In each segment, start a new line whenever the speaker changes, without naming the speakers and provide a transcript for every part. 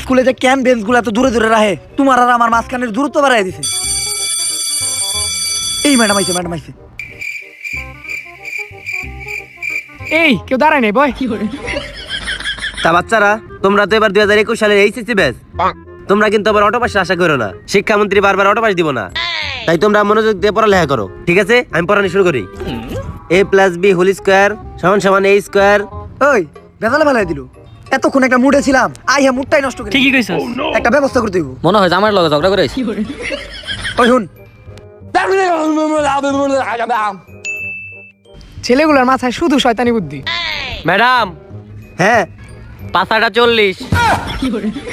স্কুলে যে camp bench গুলো এত দূরে দূরে রাখে, তোমার আর আমার মাঝখানের দূরত্ব বাড়াই দিছে। এই ম্যাডাম আইছে, ম্যাডাম আইছে।
এই কেউ দাঁড়ায় নাই বয়।
তা বাচ্চারা, তোমরা তো এবার 2021 সালের এইচএসসি ব্যাচ। তোমরা কিন্তু আবার অটো পাসের আশা করো না, শিক্ষামন্ত্রী বারবার অটো পাস দিব না। তাই তোমরা মনোযোগ দিয়ে পড়ালেখা করো, ঠিক আছে? আমি পড়ানো শুরু করি। a + b whole square = a square.
ওই বেজালে ফেলাই দিল। এতক্ষণ একটা মুডে ছিলাম, আইয়া মুডটাই নষ্ট করে।
ঠিকই কইছস।
একটা ব্যবস্থা করতে হইব।
মনে হয় আমার লগে ঝগড়া করেছি।
ওই শুন,
ছেলেগুলোর মাথায় শুধু শয়তানি বুদ্ধি।
ম্যাডাম,
হ্যাঁ,
পাঁচাটা 40।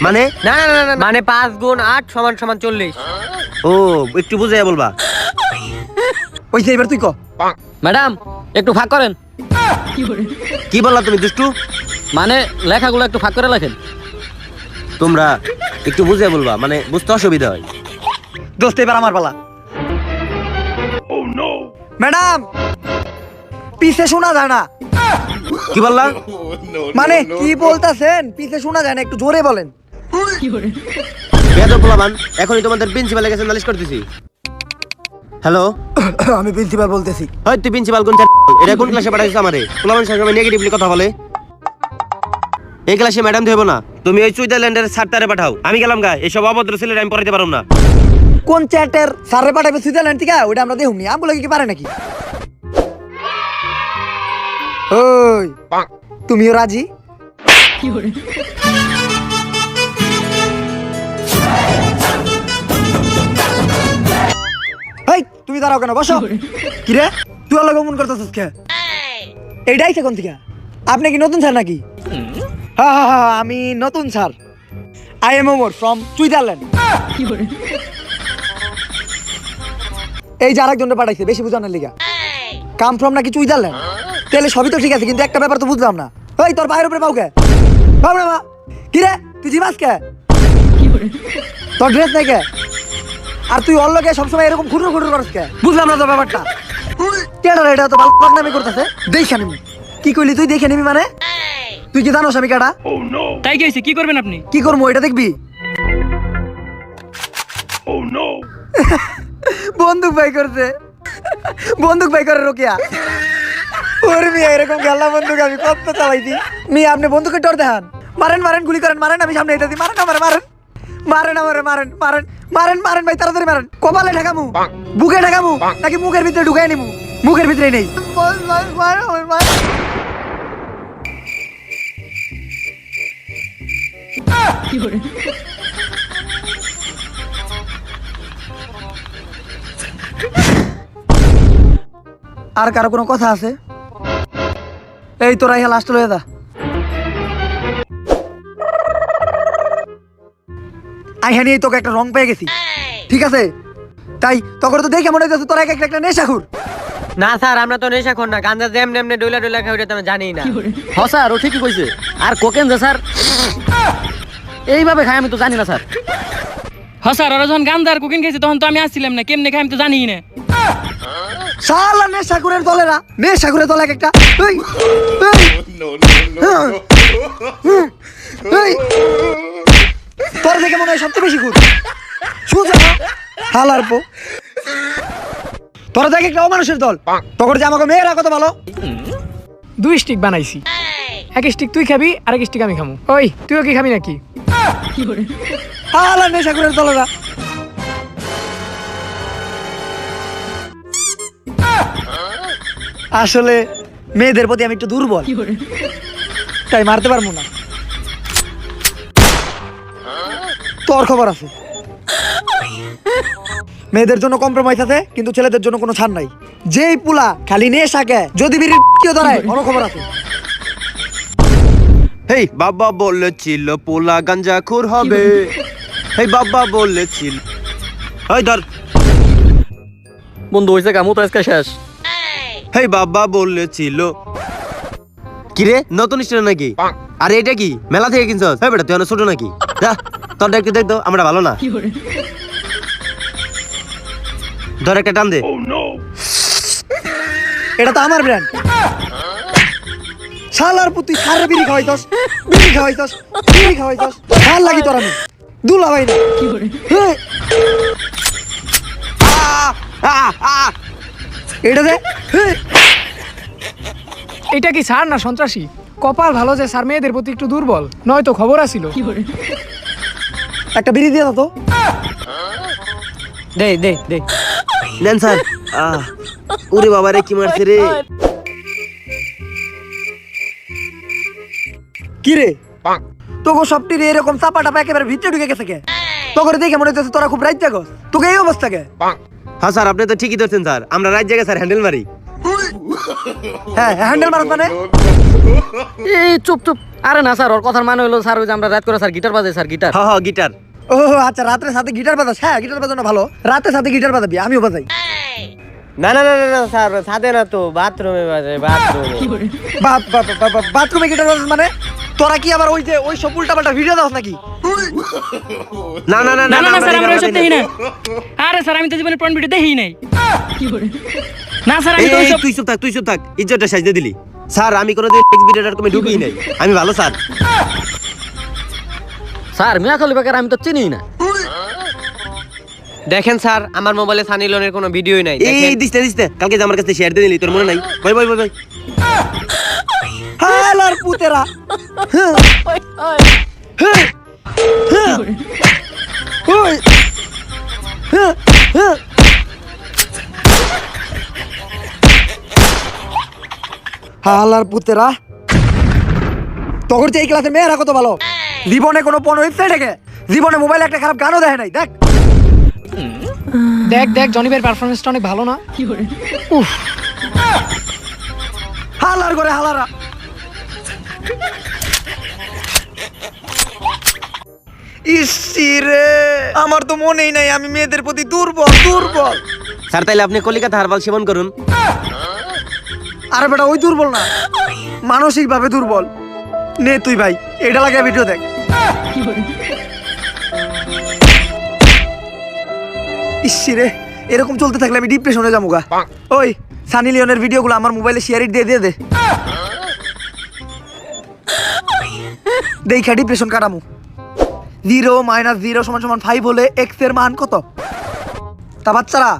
মানে
না না না না, মানে 5 × 8 = 40।
ও একটু বুঝে বলবা।
ওই যে এবার তুই ক।
ম্যাডাম, একটু ফাঁক করেন।
কি বললা তুমি দুষ্টু?
মানে লেখাগুলো একটু ফাঁক করে লেখেন।
তোমরা একটু বুঝে বলবা, মানে বুঝতে অসুবিধা হয়।
দোস্ত এবার আমার পালা। ম্যাডাম, পিছে শোনা যায় না।
কি বললা?
মানে কি বলতাছেন? পিছে শোনা যায় না, একটু জোরে বলেন।
বেয়াদব পোলাপান, এখনই তোমাদের প্রিন্সিপালের কাছে নালিশ করতেছি। হ্যালো,
আমি প্রিন্সিপাল বলতেছি।
হয় তুই প্রিন্সিপাল কোন? এটা কোন ক্লাসে পাঠাইছিস আমারে? পোলাপান সবসময় নেগেটিভলি কথা বলে। এই ক্লাসে ম্যাডাম দেব না, তুমি ওই সুইজারল্যান্ডের স্যারটারে পাঠাও। আমি গেলাম গা, এসব অভদ্র ছেলেরা আমি পড়াইতে পারুম না।
কোন চ্যাটের স্যারে পাঠাবে সুইজারল্যান্ড থেকে? ওটা আমরা দেখুনি। আমি বলে কি পারে নাকি? ওই তুমিও রাজি? এই তুমি দাঁড়াও কেন? বসো। কি রে, তুই আলো গমন করতেছিস কে? এইটাই কোন থেকে? আপনি কি নতুন স্যার নাকি? হ্যাঁ হ্যাঁ হ্যাঁ, আমি নতুন sir. I am Omar from Switzerland. এই যে আরেকজনকে পাঠাইছে বেশি বুঝানোর লিগা। কাম ফ্রম নাকি সুইজারল্যান্ড? তাহলে সবই তো ঠিক আছে, কিন্তু একটা ব্যাপার তো বুঝলাম না। ওই তোর বাইরের উপরে পাও কে? পাও না মা? কি রে, তুই জিমাস কে? তোর ড্রেস নাই কে? আর তুই অন্য কে সবসময় এরকম খুঁটুর খুঁটুর করস কে? বুঝলাম না তো ব্যাপারটা। কেডা এটা তো বদনামি করতেছে। দেখে নিবি। কি কইলি তুই? দেখে নিবি মানে? তুই কি জানোস আমি কেডা?
তাই কি হইছে? কি করবেন আপনি?
কি করবো এটা দেখবি? বন্দুক বাই করছে। বন্দুক বাই করে রোকিয়া। ওর মিয়া এরকম গেলা বন্দুক আমি কত চালাইছি। মিয়া আপনি বন্দুকের ডর দেখান। মারেন মারেন, গুলি করেন, মারেন। আমি সামনে এটা দিই। মারেন আমারে, মারেন মারেন আমারে, মারেন মারেন মারেন মারেন ভাই, তাড়াতাড়ি মারেন। কপালে ঢাকামু, বুকে ঢাকামু, নাকি মুখের ভিতরে ঢুকাই নিমু? মুখের ভিতরে নেই। আর কারো কোনো কথা আছে? এই তোরা ইহা লাস্ট লয়ে যা। আইহানি তোকে একটা রং পেয়ে গেছি, ঠিক আছে? তাই তখন তো দেখে মনে হচ্ছে তোরা একটা নেশাখুর।
না স্যার, আমরা তো নেশাখোর না। গাঁজা যেমনি এমনি ডইলা ডইলা খাই, ওটা তো আমি জানি না।
হ্যাঁ স্যার, ও ঠিকই কইছে। আর কোকেন যে স্যার এইভাবে খাই আমি তো জানি না স্যার।
হ্যাঁ স্যার, ওরা যখন গান্দার কুকিং খাইছে তখন তো আমি আসছিলাম না। কেমনে খাই আমি তো জানি না।
শালা নেশাখুরের দলেরা, নেশাখুরের দল একটা। এই এই তোর দেখে মনে হয় সবচেয়ে বেশি ঘুর সুজা হালার পো। তোরা দেখে একটা অমানুষের দল। তখন যে আমাকে মেয়েরা কত ভালো।
2 স্টিক বানাইছি। 1 স্টিক তুই খাবি, আর 1 স্টিক আমি খামু। ওই তুইও কি খাবি নাকি?
হালা নেশাখুরের দলেরা। আসলে মেয়েদের প্রতি আমি একটু দুর্বল, তাই মারতে পারবো না। তোর খবর আছে? মেয়েদের জন্য কম্প্রোমাইজ আছে, কিন্তু ছেলেদের জন্য কোনো ছাড় নাই। যেই পুলা খালি নেশাকে যদি বিড়ি কেউ ধরায়, কোনো খবর আছে।
হেই বাবা বলেছিল পোলা গাঞ্জাখুর হবে। হেই বাবা বলেছিল। ওই ধর
বন্ধু হয়েছে কামু তো আজকে শেষ।
হেই বাবা বলেছিল। কিরে নতুন স্টুডেন্ট নাকি? আরে এটা কি মেলা থেকে কিনছস? এই বেটা তুই অনেক ছোট নাকি? যা তোরটা একটু দেখ তো, আমরা ভালো না। ধর একটা টান দে।
এটা তো আমার ব্র্যান্ড। শালার পুতুই সারে বিড়ি খাওয়াইছস, বিড়ি খাওয়াইছস, বিড়ি খাওয়াইছস। ভাল লাগি তোর আমি। দুলা ভাই না। হেই, এটা দে। হেই,
এটা কি স্যার না সন্ত্রাসী? কপাল ভালো যে স্যার মেয়েদের প্রতি একটু দুর্বল, নয়তো খবর আসিল।
একটা বিড়ি দিয়ে দাও তো।
দে দে দে।
নেন স্যার। ওরে বাবা রে, কি মারছে রে।
কি রে? তোকে সবটি রে এরকম চাপা টাপা একেবারে ভিতরে ঢুকে গেছে কে? তোকে দেখে মনে হচ্ছে তোরা খুব রাইত জাগস। তোকে এই অবস্থা কে?
হ্যাঁ স্যার, আপনি তো ঠিকই ধরছেন স্যার, আমরা রাত জায়গায় স্যার হ্যান্ডেল মারি।
হ্যাঁ, হ্যান্ডেল মারত মানে?
এই চুপ চুপ। আরে না স্যার, ওর কথার মানে হলো স্যার ওই যে আমরা রাত করে স্যার গিটার বাজাই স্যার, গিটার।
হ্যাঁ গিটার।
ও আচ্ছা, রাতের সাথে গিটার বাজাস? হ্যাঁ, গিটার বাজানো ভালো। রাতের সাথে গিটার বাজাবি, আমিও বাজাই।
না না না না না স্যার, ছাদে না তো, বাথরুমে বাজে, বাথরুমে।
বাথরুমে গিটার বাজাস মানে? তোরা কি আবার ওই যে ওই সব উল্টাপাল্টা ভিডিও দাও নাকি?
না না না
না না না স্যার, আমরা
আমরা
ওইসব দেখি না। আরে স্যার, আমি তো জীবনে পর্ন ভিডিও দেখি নাই। না স্যার, আমি তো ওইসব।
তুই চুপ থাক, ইজ্জতটা সাজতে দিলি। স্যার আমি কোনোদিন এক্স ভিডিওটার কমে ঢুকিই নাই, আমি ভালো স্যার।
স্যার মিয়া খলিফা কার আমি তো চিনি না।
দেখেন স্যার, আমার মোবাইলে সানি লিওনের কোনো ভিডিওই নাই।
এই
দেখেন।
দিতে কালকে যে আমার কাছে শেয়ার দিয়ে দিলি, তোর মনে নাই? ভাই ভাই ভাই ভাই।
হালার পুতেরা। ওই। হালার পুতেরা। তোর যে এই ক্লাসের মেয়েরা কত ভালো, জীবনে কোনো পণ ওয়েবসাইট থেকে জীবনে মোবাইলে একটা খারাপ গানও দেখে নাই। দেখ
দেখ দেখ, জনি ভাইয়ের পারফরমেন্সটা অনেক ভালো না? উফ,
হালার করে হালারা। ইসিরে, আমার তো মনেই নাই আমি মেয়েদের প্রতি দুর্বল দুর্বল।
স্যার তাইলে আপনি কলিকাতা হারবাল সেবন করুন।
আরে বেটা, ওই দুর্বল না, মানসিক ভাবে দুর্বল। নে তুই ভাই এটা লাগে ভিডিও দেখ। ইসিরে, এরকম চলতে থাকলে আমি ডিপ্রেশনে যাবো গা। ওই সানি লিওনের ভিডিওগুলো আমার মোবাইলে শেয়ার দিয়ে দিয়ে দে। দেখা ডিপ্রেশন কাটামু। 0 - 0 = 5 হলে এক্স এর মান কত? তা বাচ্চারা,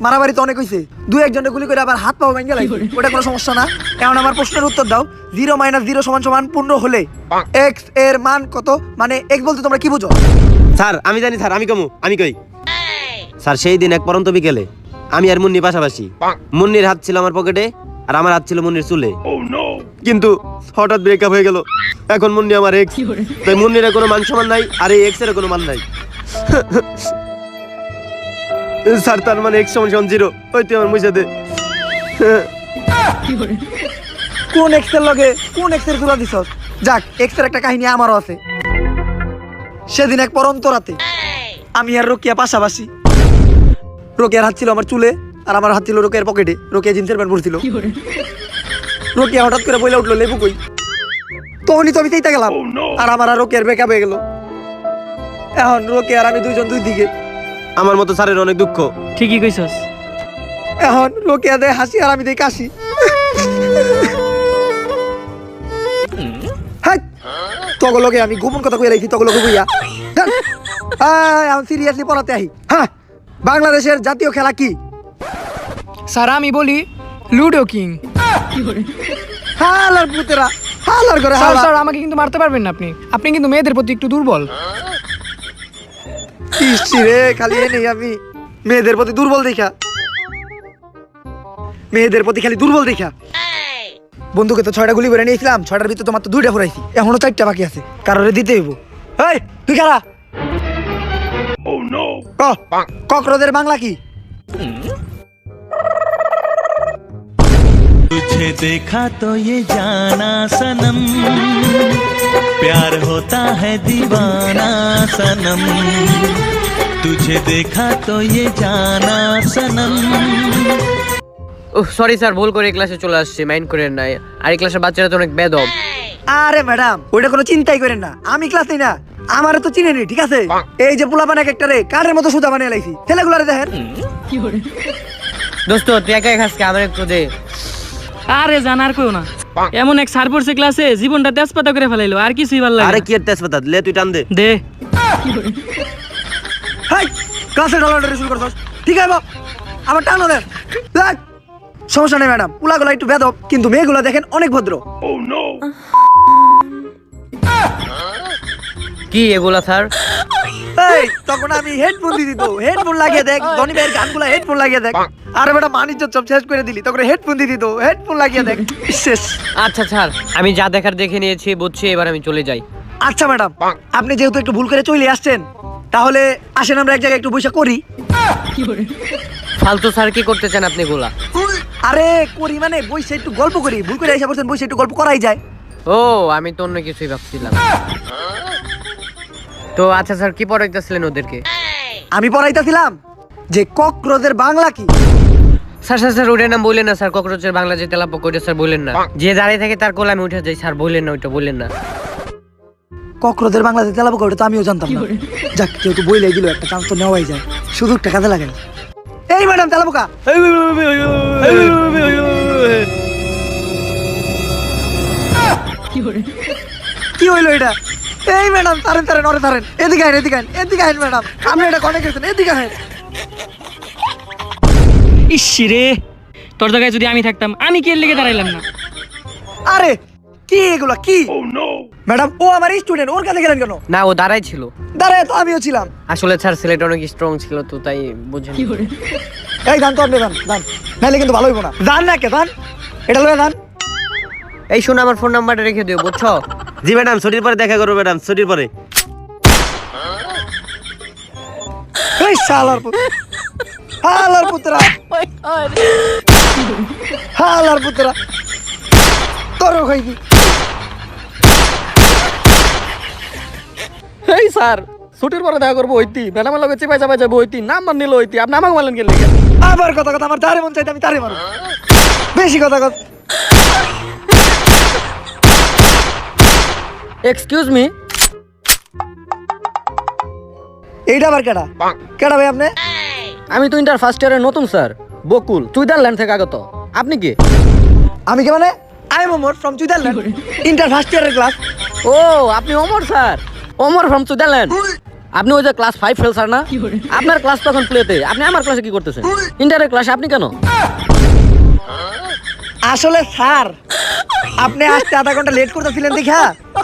মারামারি তো অনেক হয়েছে, 2-1 গুলি করে আবার হাত পাও ভেঙে লাগবে, ওটা কোনো সমস্যা না। এখন আমার প্রশ্নের উত্তর দাও, 0 - 0 = 15 হলে এক্স এর মান কত? মানে এক্স বলতে তোমরা কি বুঝো?
স্যার আমি জানি স্যার, আমি কই। স্যার সেই দিন এক পরন্ত বিকেলে আমি আর মুন্নি পাশাপাশি, মুন্নির হাত ছিল আমার পকেটে আর আমার হাত ছিল মুন্নির চুলে, কিন্তু হঠাৎ ব্রেকআপ হয়ে গেল। এখন মুন্নি আমার এক্স, তাই মুন্নির কোনো মান সম্মান নাই আর এই এক্স এর কোনো মান নাই। স্যার তার মানে এক্স = 0, ওই তুই আমার মুছে দে।
কোন এক্সের লগে কোন এক্সের তুলা দিছস? যাক, এক্সের একটা কাহিনী আমারও আছে। সেদিন এক পরন্ত রাতে আমি আর রোকিয়া পাশাপাশি। রোকিয়ার হাত ছিল আমার চুলে আর আমার হাত ছিল রোকিয়ার পকেটে। রোকিয়া জিন্সের প্যান্ট পরছিল। রোকিয়া হঠাৎ করে বইলা উঠলো, লেবু কই? তখনই তো আমি চাইতে গেলাম আর আমার আর রোকিয়ার ব্রেকআপ হয়ে গেল। এখন রোকিয়া আর আমি দুইজন দুই দিকে।
আমার মতো স্যারের অনেক দুঃখ।
ঠিকই কইছস।
এখন রোকিয়া দেয় হাসি আর আমি দেই কাশি। তগলকে আমি গোপন কথা কইয়া রাখছি, তগলকে কইয়া এখন সিরিয়াসলি পড়াতে আহি। হ্যাঁ, বাংলাদেশের জাতীয় খেলা কি?
স্যার আমি বলি লুডো কিং।
হালার পুতেরা, হালার করে
স্যার
হালা।
স্যার, আমাকে কিন্তু মারতে পারবেন না আপনি। আপনি কিন্তু মেয়েদের প্রতি একটু দুর্বল।
ইসি রে, খালি নেই আমি মেয়েদের প্রতি দুর্বল দেখা, মেয়েদের প্রতি খালি দুর্বল দেখা। বন্ধুকে তো 6টা গুলি করে নিয়েছিলাম, 6টার ভিতরে তোমার তো 2টা ফুরাইছি, এখনো 4টা বাকি আছে, কারোরে দিতে হইব। এই তুই খারা কক্রোচের বাংলা কি?
तुझे देखा तो ये जाना सनम, प्यार होता है दीवाना सनम, तुझे देखा तो ये जाना सनम।
সরি স্যার, ভুল করে এই ক্লাসে চলে আসছি, মাইন্ড করেন না। আর এই ক্লাসের বাচ্চারা তো অনেক বেদব।
আরে ম্যাডাম, ওইটা কোনো চিন্তাই করেন না, আমি ক্লাস নেই না, আমারে তো চিনে নি, ঠিক আছে? এই যে পোলাপান এক একটা রে কারের মতো সুদা বানিয়ে লাইছি, ছেলেগুলারে দেখেন।
দোস্ত তুই একাই খাস কে? আমার একটু দে।
আরে জানার কেউ না, এমন এক স্যার পড়ছে ক্লাসে জীবনটা তেজপাতা করে ফেলাইলো, আর কিছুই ভালো লাগে
আরে
না।
কি এর তেজপাতা লে তুই টান দে
দে
হাই ক্লাসে ডলার শুরু করছস ঠিক আছে বাপ আমার টানো দেন দেখ সমস্যা নেই ম্যাডাম পুলাগুলো একটু বেদব কিন্তু মেয়েগুলো দেখেন অনেক ভদ্র
কি এগুলা স্যার?
এই তখন আমি হেডফোন দিয়ে দিত হেডফোন লাগিয়ে দেখ ধনী ভাইয়ের গানগুলো হেডফোন লাগিয়ে দেখ আরে বেটা বাণিজ্য সব শেষ করে দিলি তখন হেডফোন দিয়ে দিত হেডফোন লাগিয়ে দেখ শেষ
আচ্ছা স্যার, আমি যা দেখার দেখে নিয়েছি, বুঝছি, এবার আমি চলে যাই।
আচ্ছা ম্যাডাম আপনি যেহেতু একটু ভুল করে চলে আসছেন তাহলে আসেন আমরা এক জায়গায় একটু বসে করি
ফালতু স্যার কি করতে চান আপনি গুলা?
আরে করি মানে বসে একটু গল্প করি ভুল করে এসে বসেন বসে একটু গল্প করাই যায়
ও, আমি তো অন্য কিছুই ভাবছিলাম। তো আচ্ছা স্যার, কি পড়াইতেছিলেন ওদেরকে?
আমি পড়াইতেছিলাম যে কক্রোচের বাংলা কি
স্যার স্যার স্যার ওইটার নাম বললেন না স্যার, ককরোচের বাংলা যে তেলাপোকা, ওইটা স্যার বললেন না। যে দাঁড়িয়ে থাকে তার কোলে আমি উঠে যাই স্যার, বললেন না, ওইটা বললেন না।
কক্রোচের বাংলাতে তেলাপোকা ওটা তো আমিও জানতাম না যাক যেহেতু বইলাই দিল একটা চান্স তো নেওয়াই যায় সুযোগটা কাজে লাগে এই ম্যাডাম তেলাপোকা কি হইলো এটা এই ম্যাডাম তারেন তারেন অরে তারেন এদিকে আইন এদিকে আইন এদিকে আইন ম্যাডাম আপনি এটা কনে গেছেন এদিকে আইন
ইসি রে, তোর জায়গায় যদি আমি থাকতাম আমি কি এর লেগে দাঁড়াইলাম না।
আরে কি এগুলা কি ম্যাডাম ও আমার স্টুডেন্ট ওর কাছে গেলেন কেন
না, ও দাঁড়াই ছিল।
দাঁড়ায় তো আমিও ছিলাম
আসলে স্যার ছেলেটা অনেক স্ট্রং ছিল, তো তাই বুঝেন।
এই ধান তো আপনি ধান ধান নাহলে কিন্তু ভালো হইব না ধান না কে ধান এটা লয়ে ধান
এই শোনো, আমার ফোন নাম্বারটা রেখে দিও, বুঝছো?
জি ম্যাডাম ছুটির পরে দেখা করবো ম্যাডাম ছুটির পরে
এই শালার পুত্র হালার পুত্রা হালার পুত্রা তোর খাইবি
এই স্যার ছুটির পরে দেখা করবো হইতি ম্যাডামের লগে চিপাই চাপাই যাবো হইতি নাম মান নিল হইতি আপনি আমাকে মারলেন গেলে
আবার কথা কথা আমার তারে মন চাইতে আমি তারে মারব বেশি কথা কথা
এক্সকিউজ মি,
এইটা আবার কেডা কেডা ভাই আপনি
আমি তো ইন্টার ফার্স্ট ইয়ারের নতুন স্যার বকুল, সুইজারল্যান্ড থেকে আগত। আপনি কি?
আমি কি মানে I am Omar from Switzerland inter first ইয়ারের ক্লাস
ও আপনি অমর স্যার, অমর ফ্রম সুইজারল্যান্ড। আপনি ওই যে ক্লাস 5 ফেল স্যার না? আপনার ক্লাস তখন প্লেতে, আপনি আমার ক্লাসে কি করতেছেন? ইন্টারের ক্লাসে আপনি কেন?
আসলে স্যার আপনি আসতে আধা ঘন্টা লেট করতেছিলেন দেখা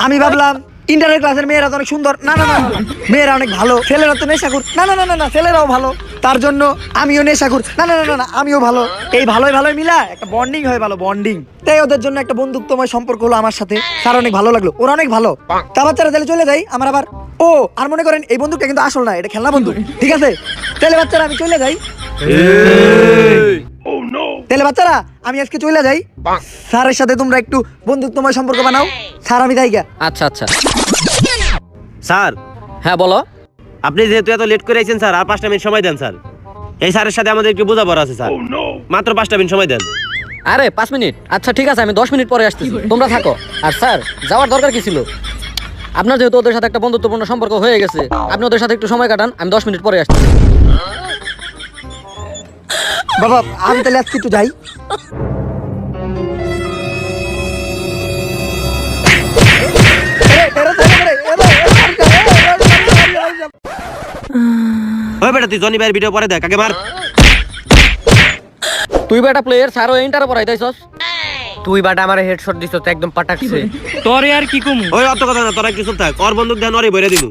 আমি ভাবলাম ইন্টারের ক্লাসের মেয়েরা তো অনেক সুন্দর না না না না, মেয়েরা অনেক ভালো ছেলেরা তো নেশাখোর না না না না না ছেলেরাও ভালো তার জন্য আমিও নেশাখোর না না না না না আমিও ভালো এই ভালোই ভালোই মিলা একটা বন্ডিং হয় ভালো বন্ডিং তাই ওদের জন্য একটা বন্ধুত্বময় সম্পর্ক হলো আমার সাথে স্যার অনেক ভালো লাগলো ওরা অনেক ভালো তা বাচ্চারা তাহলে চলে যাই আমার আবার ও আর মনে করেন এই বন্দুকটা কিন্তু আসল না এটা খেলনা বন্দুক ঠিক আছে তাহলে বাচ্চারা আমি চলে যাই তাহলে বাচ্চারা আমি আজকে চলে যাই স্যারের সাথে তোমরা একটু বন্ধুত্বময় সম্পর্ক বানাও স্যার আমি যাই গা
আচ্ছা আচ্ছা
স্যার
হ্যাঁ বলো।
আপনি যেহেতু এত লেট করে আইছেন স্যার আর 5টা মিনিট সময় দেন স্যার এই স্যারের সাথে আমাদের একটু বোঝাপড়া আছে স্যার মাত্র 5টা মিনিট সময় দেন
আরে 5 মিনিট আচ্ছা ঠিক আছে আমি 10 মিনিট পরে আসতেছি তোমরা থাকো। আর স্যার যাওয়ার দরকার কি ছিল? আপনার যেহেতু ওদের সাথে একটা বন্ধুত্বপূর্ণ সম্পর্ক হয়ে গেছে আপনি ওদের সাথে একটু সময় কাটান, আমি 10 মিনিট পরে আসছি।
বাবা আমি তাহলে আজকে একটু যাই
ওই বেটা তুই জনি ভাইয়ের ভিডিও পরে দেখ আগে মার
তুই বেটা প্লেয়ার স্যারও ইন্টারে পড়াইতাইছস
তুই বাটা আমার হেডশট দিছ তো একদম পাটাকছে।
তোরে আর কি কমু,
ওই অত কথা না তোরা কিছু থাক ওর বন্দুক দেন ওরে বইরে দিনু